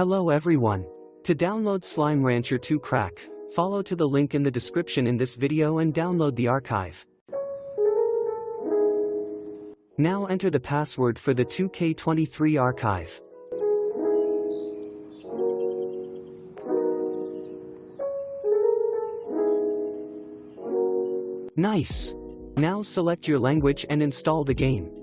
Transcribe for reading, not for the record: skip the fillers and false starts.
Hello everyone. To download Slime Rancher 2 Crack, follow to the link in the description in this video and download the archive. Now enter the password for the 2K23 archive. Nice! Now select your language and install the game.